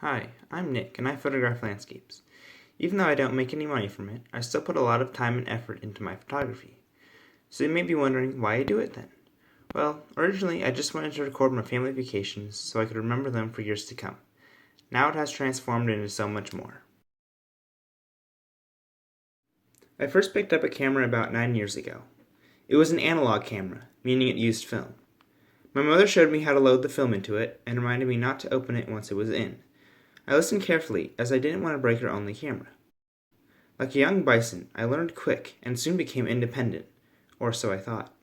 Hi, I'm Nick and I photograph landscapes. Even though I don't make any money from it, I still put a lot of time and effort into my photography. So you may be wondering why I do it then. Well, originally I just wanted to record my family vacations so I could remember them for years to come. Now it has transformed into so much more. I first picked up a camera about 9 years ago. It was an analog camera, meaning it used film. My mother showed me how to load the film into it and reminded me not to open it once it was in. I listened carefully as I didn't want to break her only camera. Like a young bison, I learned quick and soon became independent, or so I thought.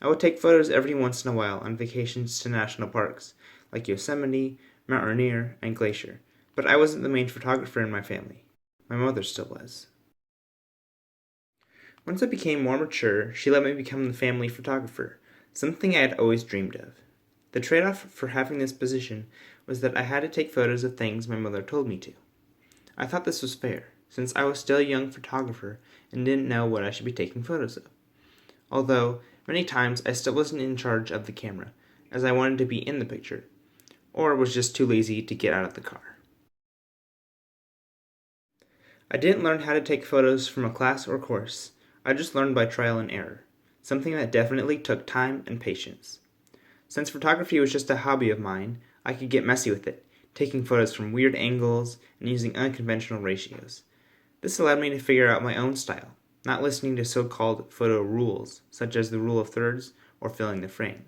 I would take photos every once in a while on vacations to national parks, like Yosemite, Mount Rainier, and Glacier, but I wasn't the main photographer in my family. My mother still was. Once I became more mature, she let me become the family photographer, something I had always dreamed of. The trade-off for having this position was that I had to take photos of things my mother told me to. I thought this was fair, since I was still a young photographer and didn't know what I should be taking photos of. Although, many times I still wasn't in charge of the camera, as I wanted to be in the picture, or was just too lazy to get out of the car. I didn't learn how to take photos from a class or course, I just learned by trial and error, something that definitely took time and patience. Since photography was just a hobby of mine, I could get messy with it, taking photos from weird angles and using unconventional ratios. This allowed me to figure out my own style, not listening to so-called photo rules, such as the rule of thirds or filling the frame.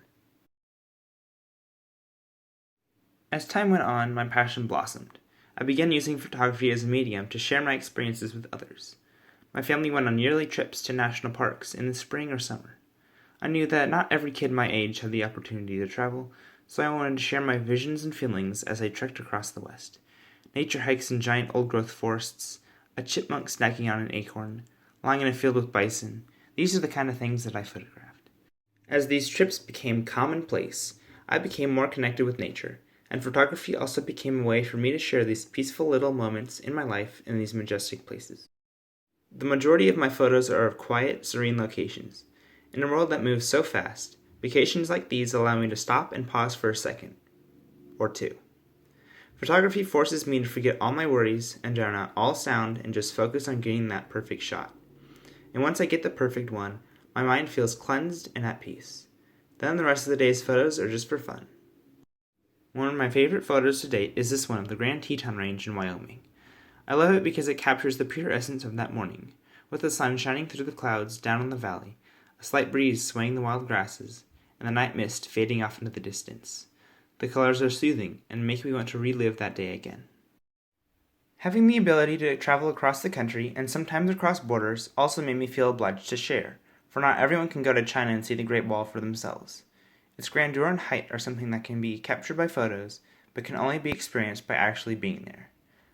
As time went on, my passion blossomed. I began using photography as a medium to share my experiences with others. My family went on yearly trips to national parks in the spring or summer. I knew that not every kid my age had the opportunity to travel, so I wanted to share my visions and feelings as I trekked across the West. Nature hikes in giant old-growth forests, a chipmunk snacking on an acorn, lying in a field with bison. These are the kind of things that I photographed. As these trips became commonplace, I became more connected with nature, and photography also became a way for me to share these peaceful little moments in my life in these majestic places. The majority of my photos are of quiet, serene locations. In a world that moves so fast, vacations like these allow me to stop and pause for a second, or two. Photography forces me to forget all my worries and drown out all sound and just focus on getting that perfect shot. And once I get the perfect one, my mind feels cleansed and at peace. Then the rest of the day's photos are just for fun. One of my favorite photos to date is this one of the Grand Teton Range in Wyoming. I love it because it captures the pure essence of that morning, with the sun shining through the clouds down on the valley, a slight breeze swaying the wild grasses, and the night mist fading off into the distance. The colors are soothing and make me want to relive that day again. Having the ability to travel across the country and sometimes across borders also made me feel obliged to share, for not everyone can go to China and see the Great Wall for themselves. Its grandeur and height are something that can be captured by photos, but can only be experienced by actually being there.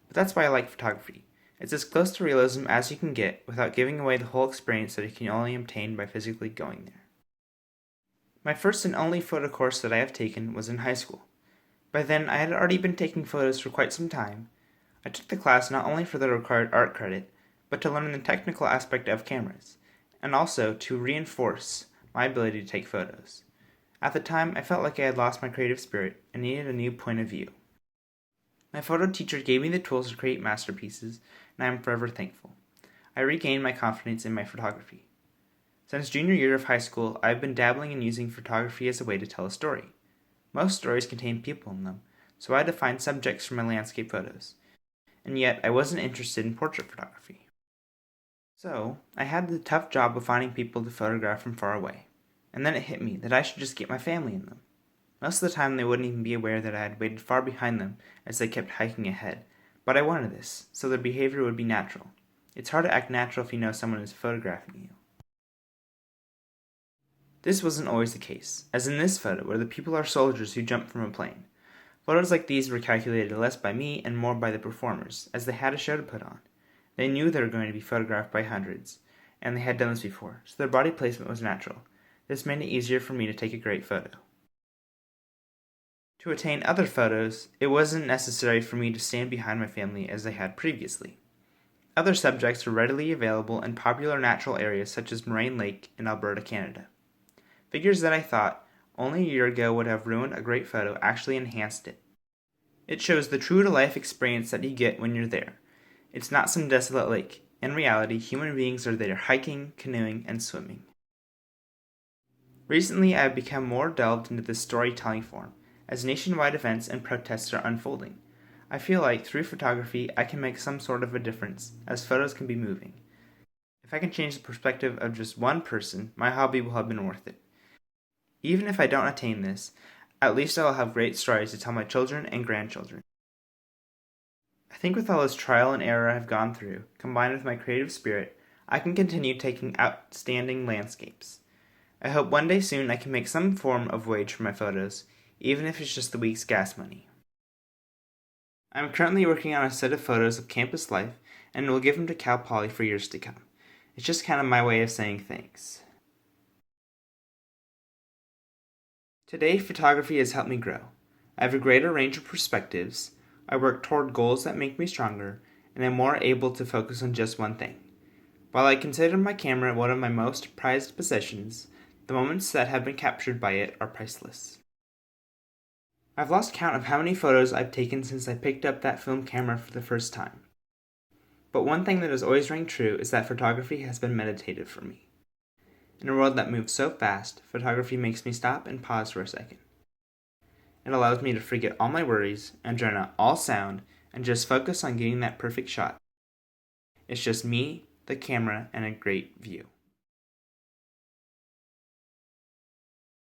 But that's why I like photography. It's as close to realism as you can get without giving away the whole experience that you can only obtain by physically going there. My first and only photo course that I have taken was in high school. By then, I had already been taking photos for quite some time. I took the class not only for the required art credit, but to learn the technical aspect of cameras, and also to reinforce my ability to take photos. At the time, I felt like I had lost my creative spirit and needed a new point of view. My photo teacher gave me the tools to create masterpieces, and I am forever thankful. I regained my confidence in my photography. Since junior year of high school, I have been dabbling in using photography as a way to tell a story. Most stories contain people in them, so I had to find subjects for my landscape photos. And yet, I wasn't interested in portrait photography. So, I had the tough job of finding people to photograph from far away. And then it hit me that I should just get my family in them. Most of the time they wouldn't even be aware that I had waited far behind them as they kept hiking ahead, but I wanted this, so their behavior would be natural. It's hard to act natural if you know someone is photographing you. This wasn't always the case, as in this photo where the people are soldiers who jump from a plane. Photos like these were calculated less by me and more by the performers, as they had a show to put on. They knew they were going to be photographed by hundreds, and they had done this before, so their body placement was natural. This made it easier for me to take a great photo. To attain other photos, it wasn't necessary for me to stand behind my family as I had previously. Other subjects were readily available in popular natural areas such as Moraine Lake in Alberta, Canada. Figures that I thought only a year ago would have ruined a great photo actually enhanced it. It shows the true-to-life experience that you get when you're there. It's not some desolate lake. In reality, human beings are there hiking, canoeing, and swimming. Recently, I have become more delved into the storytelling form, as nationwide events and protests are unfolding. I feel like, through photography, I can make some sort of a difference, as photos can be moving. If I can change the perspective of just one person, my hobby will have been worth it. Even if I don't attain this, at least I will have great stories to tell my children and grandchildren. I think with all this trial and error I've gone through, combined with my creative spirit, I can continue taking outstanding landscapes. I hope one day soon I can make some form of wage for my photos, even if it's just the week's gas money. I am currently working on a set of photos of campus life and will give them to Cal Poly for years to come. It's just kind of my way of saying thanks. Today, photography has helped me grow. I have a greater range of perspectives, I work toward goals that make me stronger, and am more able to focus on just one thing. While I consider my camera one of my most prized possessions, the moments that have been captured by it are priceless. I've lost count of how many photos I've taken since I picked up that film camera for the first time. But one thing that has always rang true is that photography has been meditative for me. In a world that moves so fast, photography makes me stop and pause for a second. It allows me to forget all my worries and drown out all sound and just focus on getting that perfect shot. It's just me, the camera, and a great view.